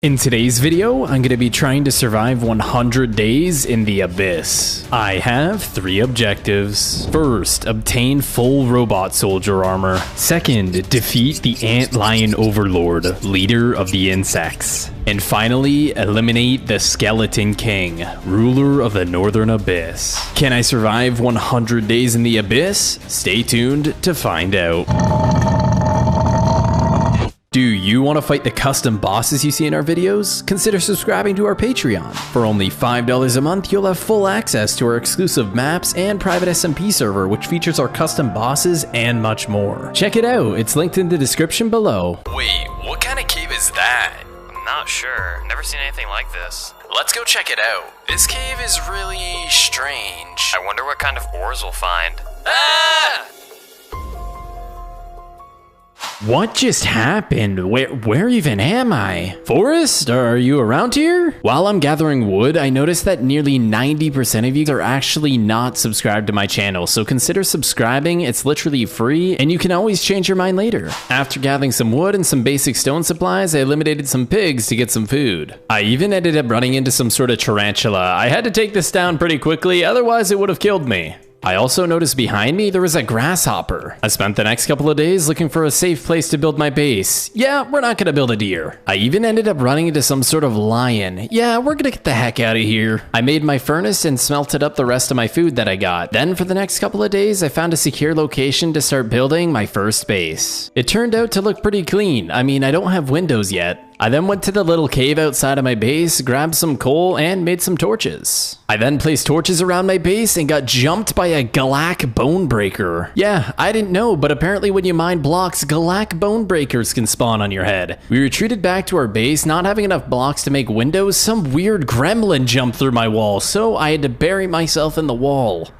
In today's video, I'm going to be trying to survive 100 days in the Abyss. I have 3 objectives. First, obtain full robot soldier armor. Second, defeat the Ant Lion Overlord, leader of the insects. And finally, eliminate the Skeleton King, ruler of the Northern Abyss. Can I survive 100 days in the Abyss? Stay tuned to find out. Do you want to fight the custom bosses you see in our videos? Consider subscribing to our Patreon. For only $5 a month, you'll have full access to our exclusive maps and private SMP server, which features our custom bosses and much more. Check it out, it's linked in the description below. Wait, what kind of cave is that? I'm not sure, never seen anything like this. Let's go check it out. This cave is really strange. I wonder what kind of ores we'll find. Ah! What just happened? Where even am I? Forrest, are you around here? While I'm gathering wood, I noticed that nearly 90% of you are actually not subscribed to my channel, so consider subscribing. It's literally free, and you can always change your mind later. After gathering some wood and some basic stone supplies, I eliminated some pigs to get some food. I even ended up running into some sort of tarantula. I had to take this down pretty quickly, otherwise it would have killed me. I also noticed behind me there was a grasshopper. I spent the next couple of days looking for a safe place to build my base. Yeah, we're not gonna build a deer. I even ended up running into some sort of lion. Yeah, we're gonna get the heck out of here. I made my furnace and smelted up the rest of my food that I got. Then for the next couple of days, I found a secure location to start building my first base. It turned out to look pretty clean. I mean, I don't have windows yet. I then went to the little cave outside of my base, grabbed some coal, and made some torches. I then placed torches around my base and got jumped by a Galak Bone Breaker. Yeah, I didn't know, but apparently when you mine blocks, Galak Bone Breakers can spawn on your head. We retreated back to our base, not having enough blocks to make windows. Some weird gremlin jumped through my wall, so I had to bury myself in the wall.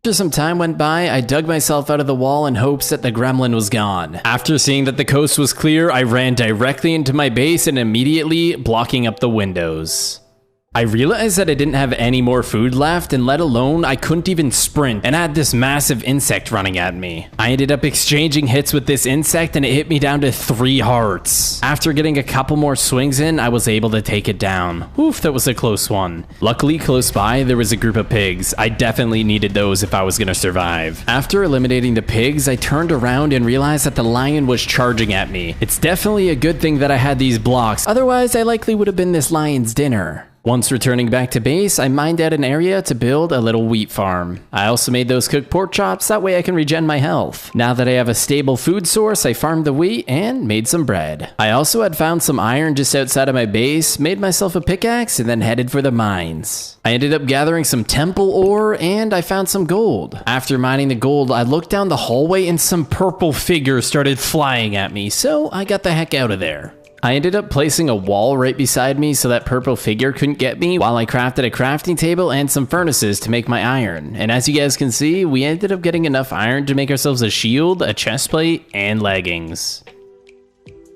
After some time went by, I dug myself out of the wall in hopes that the gremlin was gone. After seeing that the coast was clear, I ran directly into my base and immediately blocking up the windows. I realized that I didn't have any more food left, and let alone I couldn't even sprint, and I had this massive insect running at me. I ended up exchanging hits with this insect and it hit me down to 3 hearts. After getting a couple more swings in, I was able to take it down. Oof, that was a close one. Luckily, close by, there was a group of pigs. I definitely needed those if I was gonna survive. After eliminating the pigs, I turned around and realized that the lion was charging at me. It's definitely a good thing that I had these blocks, otherwise I likely would have been this lion's dinner. Once returning back to base, I mined out an area to build a little wheat farm. I also made those cooked pork chops, that way I can regen my health. Now that I have a stable food source, I farmed the wheat and made some bread. I also had found some iron just outside of my base, made myself a pickaxe, and then headed for the mines. I ended up gathering some temple ore, and I found some gold. After mining the gold, I looked down the hallway and some purple figures started flying at me, so I got the heck out of there. I ended up placing a wall right beside me so that purple figure couldn't get me while I crafted a crafting table and some furnaces to make my iron. And as you guys can see, we ended up getting enough iron to make ourselves a shield, a chest plate, and leggings.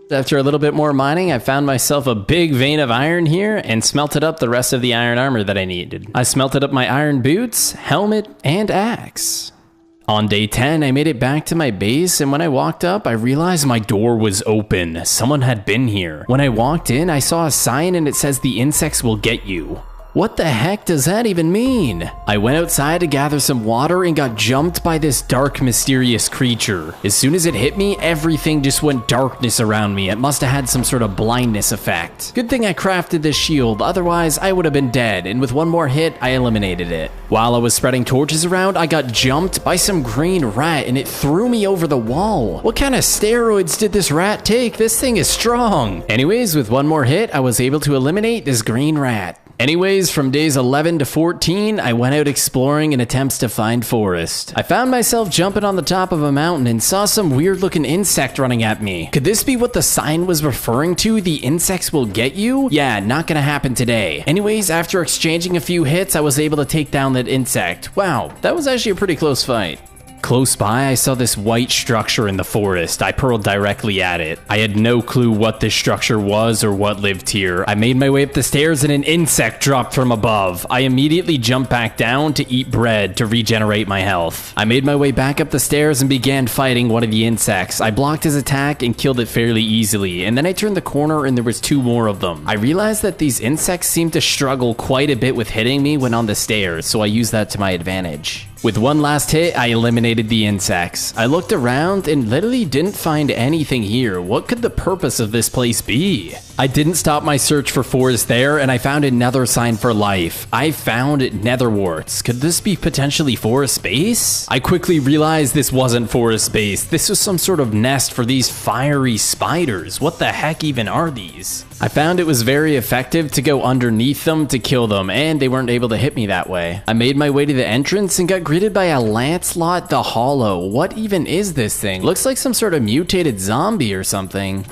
After a little bit more mining, I found myself a big vein of iron here and smelted up the rest of the iron armor that I needed. I smelted up my iron boots, helmet, and axe. On day 10, I made it back to my base, and when I walked up, I realized my door was open. Someone had been here. When I walked in, I saw a sign and it says the insects will get you. What the heck does that even mean? I went outside to gather some water and got jumped by this dark, mysterious creature. As soon as it hit me, everything just went darkness around me. It must have had some sort of blindness effect. Good thing I crafted this shield, otherwise I would have been dead, and with one more hit, I eliminated it. While I was spreading torches around, I got jumped by some green rat and it threw me over the wall. What kind of steroids did this rat take? This thing is strong. Anyways, with one more hit, I was able to eliminate this green rat. Anyways, from days 11 to 14, I went out exploring in attempts to find Forrest. I found myself jumping on the top of a mountain and saw some weird looking insect running at me. Could this be what the sign was referring to? The insects will get you? Yeah, not gonna happen today. Anyways, after exchanging a few hits, I was able to take down that insect. Wow, that was actually a pretty close fight. Close by, I saw this white structure in the forest. I pearled directly at it. I had no clue what this structure was or what lived here. I made my way up the stairs and an insect dropped from above. I immediately jumped back down to eat bread to regenerate my health. I made my way back up the stairs and began fighting one of the insects. I blocked his attack and killed it fairly easily, and then I turned the corner and there was 2 more of them. I realized that these insects seemed to struggle quite a bit with hitting me when on the stairs, so I used that to my advantage. With one last hit, I eliminated the insects. I looked around and literally didn't find anything here. What could the purpose of this place be? I didn't stop my search for Forest there, and I found a nether sign for life. I found nether warts. Could this be potentially Forest base? I quickly realized this wasn't Forest base. This was some sort of nest for these fiery spiders. What the heck even are these? I found it was very effective to go underneath them to kill them, and they weren't able to hit me that way. I made my way to the entrance and got greeted by a Lancelot the Hollow. What even is this thing? Looks like some sort of mutated zombie or something.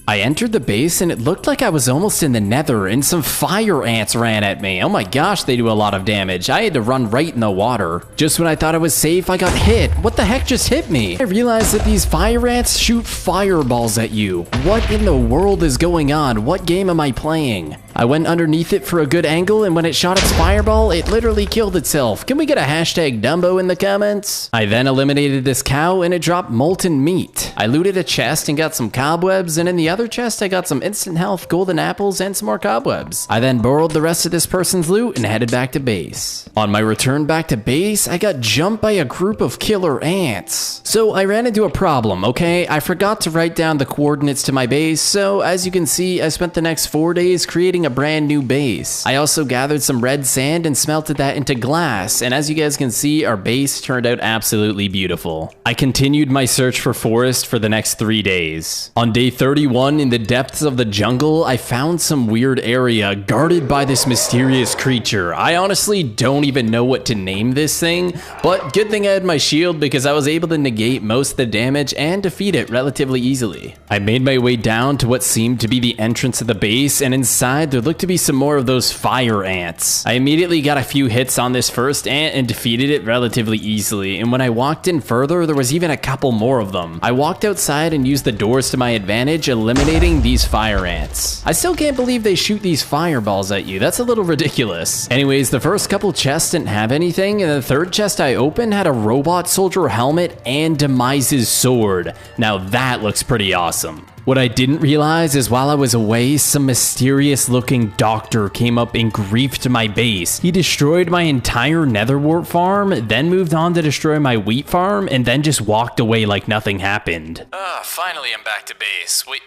I entered the base and it looked like I was almost in the nether and some fire ants ran at me. Oh my gosh, they do a lot of damage. I had to run right in the water. Just when I thought I was safe, I got hit. What the heck just hit me? I realized that these fire ants shoot fireballs at you. What in the world is going on? What game am I playing? I went underneath it for a good angle, and when it shot its fireball, it literally killed itself. Can we get a hashtag Dumbo in the comments? I then eliminated this cow, and it dropped molten meat. I looted a chest and got some cobwebs, and in the other chest, I got some instant health, golden apples, and some more cobwebs. I then borrowed the rest of this person's loot and headed back to base. On my return back to base, I got jumped by a group of killer ants. So I ran into a problem, okay? I forgot to write down the coordinates to my base, so as you can see, I spent the next 4 days creating a brand new base. I also gathered some red sand and smelted that into glass, and as you guys can see, our base turned out absolutely beautiful. I continued my search for Forest for the next 3 days. On day 31, in the depths of the jungle, I found some weird area guarded by this mysterious creature. I honestly don't even know what to name this thing, but good thing I had my shield because I was able to negate most of the damage and defeat it relatively easily. I made my way down to what seemed to be the entrance of the base, and inside there looked to be some more of those fire ants. I immediately got a few hits on this first ant and defeated it relatively easily, and when I walked in further, there was even a couple more of them. I walked outside and used the doors to my advantage, eliminating these fire ants. I still can't believe they shoot these fireballs at you. That's a little ridiculous. Anyways, the first couple chests didn't have anything, and the third chest I opened had a robot soldier helmet and Demise's sword. Now that looks pretty awesome. What I didn't realize is while I was away, some mysterious looking doctor came up and griefed my base. He destroyed my entire netherwart farm, then moved on to destroy my wheat farm, and then just walked away like nothing happened. Finally I'm back to base. Wait,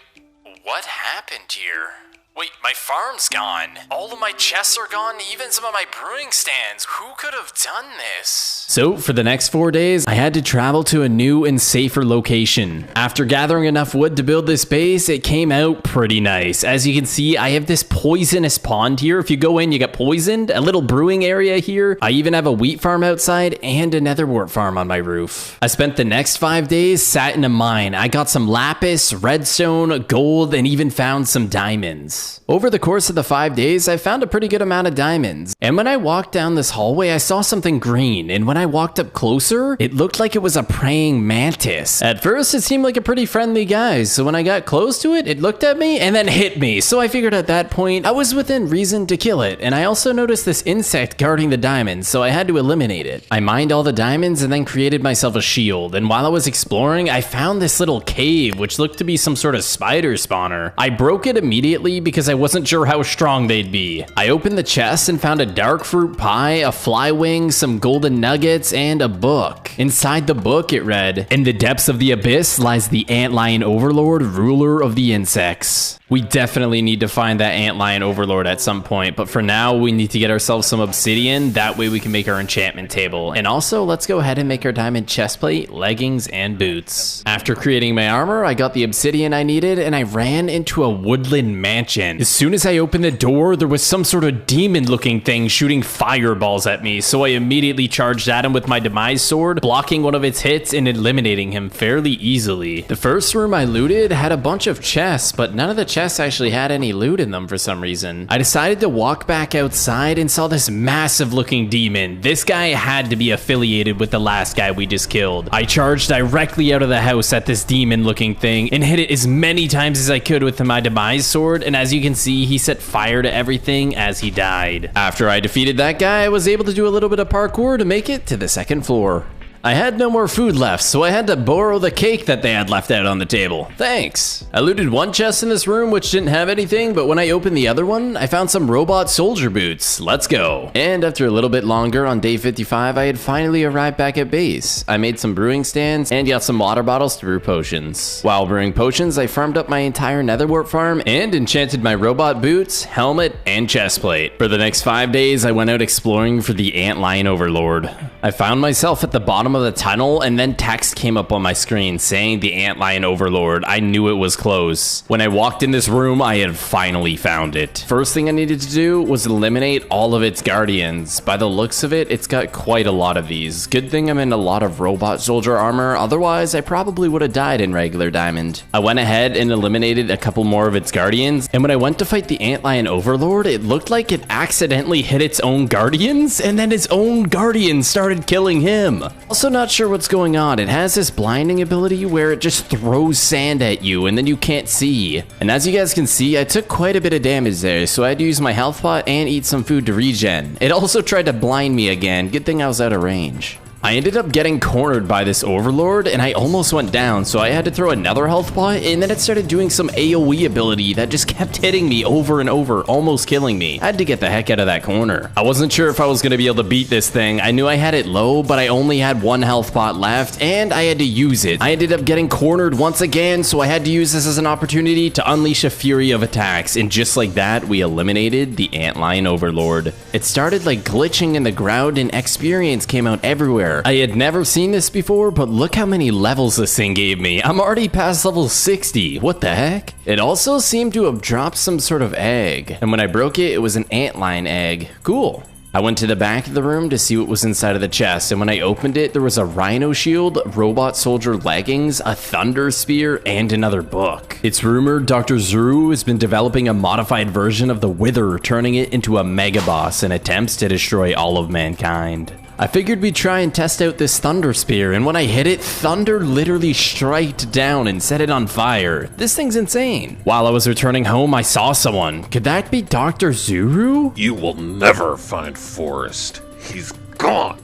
what happened here? Wait, my farm's gone. All of my chests are gone, even some of my brewing stands. Who could have done this? So for the next 4 days, I had to travel to a new and safer location. After gathering enough wood to build this base, it came out pretty nice. As you can see, I have this poisonous pond here. If you go in, you get poisoned. A little brewing area here. I even have a wheat farm outside and a netherwart farm on my roof. I spent the next 5 days sat in a mine. I got some lapis, redstone, gold, and even found some diamonds. Over the course of the 5 days, I found a pretty good amount of diamonds. And when I walked down this hallway, I saw something green. And when I walked up closer, it looked like it was a praying mantis. At first, it seemed like a pretty friendly guy. So when I got close to it, it looked at me and then hit me. So I figured at that point, I was within reason to kill it. And I also noticed this insect guarding the diamonds, so I had to eliminate it. I mined all the diamonds and then created myself a shield. And while I was exploring, I found this little cave, which looked to be some sort of spider spawner. I broke it immediately because I wasn't sure how strong they'd be. I opened the chest and found a dark fruit pie, a fly wing, some golden nuggets, and a book. Inside the book, it read, "In the depths of the abyss lies the antlion overlord, ruler of the insects." We definitely need to find that antlion overlord at some point, but for now, we need to get ourselves some obsidian. That way we can make our enchantment table. And also, let's go ahead and make our diamond chestplate, leggings, and boots. After creating my armor, I got the obsidian I needed, and I ran into a woodland mansion. As soon as I opened the door, there was some sort of demon-looking thing shooting fireballs at me, so I immediately charged at him with my demise sword, blocking one of its hits and eliminating him fairly easily. The first room I looted had a bunch of chests, but none of the chests chests actually had any loot in them for some reason. I decided to walk back outside and saw this massive looking demon. This guy had to be affiliated with the last guy we just killed. I charged directly out of the house at this demon looking thing and hit it as many times as I could with my demise sword, and as you can see, he set fire to everything as he died. After I defeated that guy, I was able to do a little bit of parkour to make it to the second floor. I had no more food left, so I had to borrow the cake that they had left out on the table. Thanks. I looted one chest in this room which didn't have anything, but when I opened the other one, I found some robot soldier boots. Let's go. And after a little bit longer on day 55, I had finally arrived back at base. I made some brewing stands and got some water bottles to brew potions. While brewing potions, I farmed up my entire netherwart farm and enchanted my robot boots, helmet, and chestplate. For the next 5 days, I went out exploring for the Antlion Overlord. I found myself at the bottom of the tunnel, and then text came up on my screen saying the Antlion Overlord. I knew it was close. When I walked in this room, I had finally found it. First thing I needed to do was eliminate all of its guardians. By the looks of it, it's got quite a lot of these. Good thing I'm in a lot of robot soldier armor, otherwise I probably would have died in regular diamond. I went ahead and eliminated a couple more of its guardians, and when I went to fight the Antlion Overlord, it looked like it accidentally hit its own guardians, and then its own guardians started killing him. Also not sure what's going on. It has this blinding ability where it just throws sand at you and then you can't see. And as you guys can see, I took quite a bit of damage there, so I had to use my health pot and eat some food to regen. It also tried to blind me again. Good thing I was out of range. I ended up getting cornered by this overlord and I almost went down, so I had to throw another health pot, and then it started doing some AoE ability that just kept hitting me over and over, almost killing me. I had to get the heck out of that corner. I wasn't sure if I was going to be able to beat this thing. I knew I had it low, but I only had one health pot left and I had to use it. I ended up getting cornered once again, so I had to use this as an opportunity to unleash a fury of attacks, and just like that, we eliminated the Antlion Overlord. It started like glitching in the ground and experience came out everywhere. I had never seen this before, but look how many levels this thing gave me. I'm already past level 60. What the heck? It also seemed to have dropped some sort of egg, and when I broke it, it was an antlion egg. Cool. I went to the back of the room to see what was inside of the chest, and when I opened it, there was a rhino shield, robot soldier leggings, a thunder spear, and another book. It's rumored Dr. Zuru has been developing a modified version of the Wither, turning it into a mega boss in attempts to destroy all of mankind. I figured we'd try and test out this thunder spear, and when I hit it, thunder literally striked down and set it on fire. This thing's insane. While I was returning home, I saw someone. Could that be Dr. Zuru? You will never find Forrest. He's gone.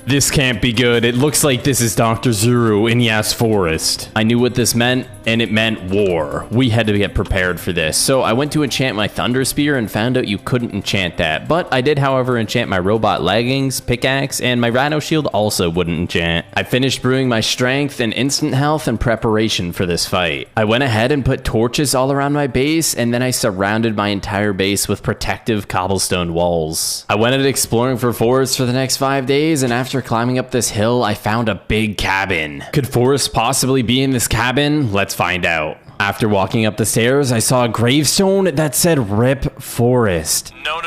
This can't be good. It looks like this is Dr. Zuru in Yas Forest. I knew what this meant, and it meant war. We had to get prepared for this. So I went to enchant my Thunder Spear and found out you couldn't enchant that. But I did, however, enchant my robot leggings, pickaxe, and my Rhino Shield also wouldn't enchant. I finished brewing my strength and instant health in preparation for this fight. I went ahead and put torches all around my base, and then I surrounded my entire base with protective cobblestone walls. I went out exploring for forests for the next 5 days, and after climbing up this hill, I found a big cabin. Could Forrest possibly be in this cabin? Let's find out. After walking up the stairs, I saw a gravestone that said RIP Forrest. No,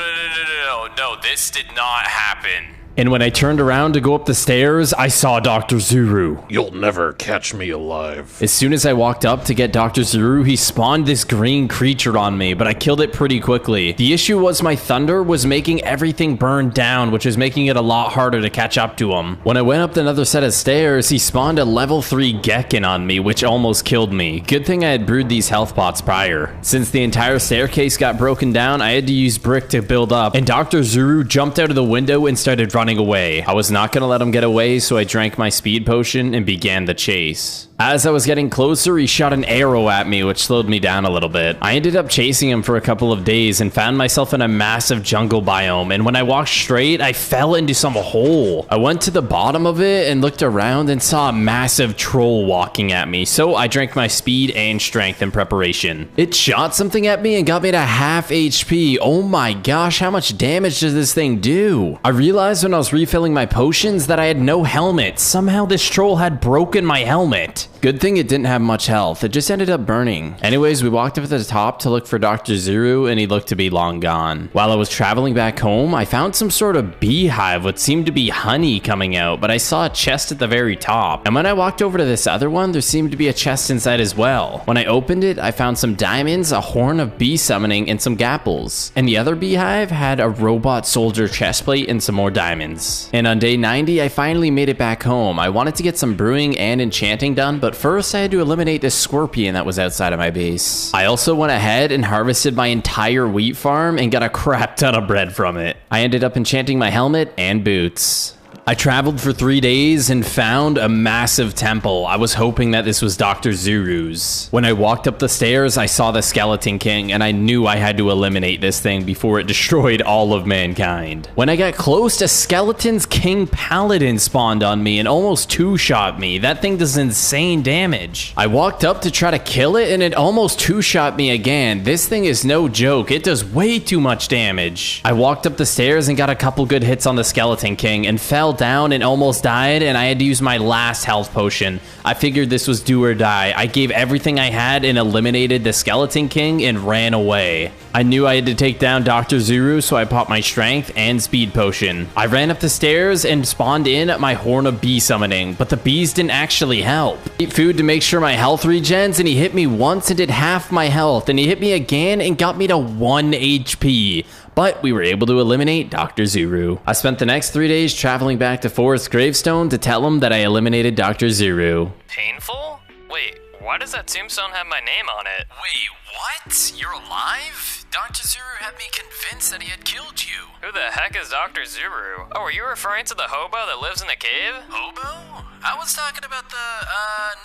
this did not happen. And when I turned around to go up the stairs, I saw Dr. Zuru. You'll never catch me alive. As soon as I walked up to get Dr. Zuru, he spawned this green creature on me, but I killed it pretty quickly. The issue was my thunder was making everything burn down, which was making it a lot harder to catch up to him. When I went up another set of stairs, he spawned a level 3 Gekken on me, which almost killed me. Good thing I had brewed these health pots prior. Since the entire staircase got broken down, I had to use brick to build up, and Dr. Zuru jumped out of the window and started running away. I was not going to let him get away, so I drank my speed potion and began the chase. As I was getting closer, he shot an arrow at me, which slowed me down a little bit. I ended up chasing him for a couple of days and found myself in a massive jungle biome, and when I walked straight, I fell into some hole. I went to the bottom of it and looked around and saw a massive troll walking at me, so I drank my speed and strength in preparation. It shot something at me and got me to half HP. Oh my gosh, how much damage does this thing do? I realized when I was refilling my potions that I had no helmet. Somehow this troll had broken my helmet. Good thing it didn't have much health. It just ended up burning. Anyways, we walked up to the top to look for Dr. Zuru, and he looked to be long gone. While I was traveling back home, I found some sort of beehive what seemed to be honey coming out, but I saw a chest at the very top. And when I walked over to this other one, there seemed to be a chest inside as well. When I opened it, I found some diamonds, a horn of bee summoning, and some gapples. And the other beehive had a robot soldier chestplate and some more diamonds. And on day 90, I finally made it back home. I wanted to get some brewing and enchanting done, but first I had to eliminate this scorpion that was outside of my base. I also went ahead and harvested my entire wheat farm and got a crap ton of bread from it. I ended up enchanting my helmet and boots. I traveled for 3 days and found a massive temple. I was hoping that this was Dr. Zuru's. When I walked up the stairs, I saw the Skeleton King, and I knew I had to eliminate this thing before it destroyed all of mankind. When I got close, a Skeleton's King Paladin spawned on me and almost two-shot me. That thing does insane damage. I walked up to try to kill it, and it almost two-shot me again. This thing is no joke. It does way too much damage. I walked up the stairs and got a couple good hits on the Skeleton King and fell down and almost died, and I had to use my last health potion. I figured this was do or die. I gave everything I had and eliminated the Skeleton King and ran away. I knew I had to take down Dr. Zuru, so I popped my strength and speed potion. I ran up the stairs and spawned in at my horn of bee summoning, but the bees didn't actually help. I ate food to make sure my health regens, and he hit me once and did half my health, and he hit me again and got me to 1 HP. But we were able to eliminate Dr. Zuru. I spent the next 3 days traveling back to Forest Gravestone to tell him that I eliminated Dr. Zuru. Painful? Wait, why does that tombstone have my name on it? Wait, what? You're alive? Dr. Zuru had me convinced that he had killed you. Who the heck is Dr. Zuru? Oh, are you referring to the hobo that lives in the cave? Hobo? I was talking about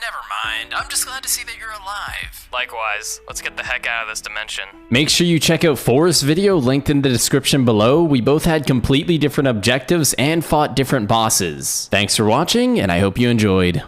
never mind. I'm just glad to see that you're alive. Likewise. Let's get the heck out of this dimension. Make sure you check out Forrest's video linked in the description below. We both had completely different objectives and fought different bosses. Thanks for watching, and I hope you enjoyed.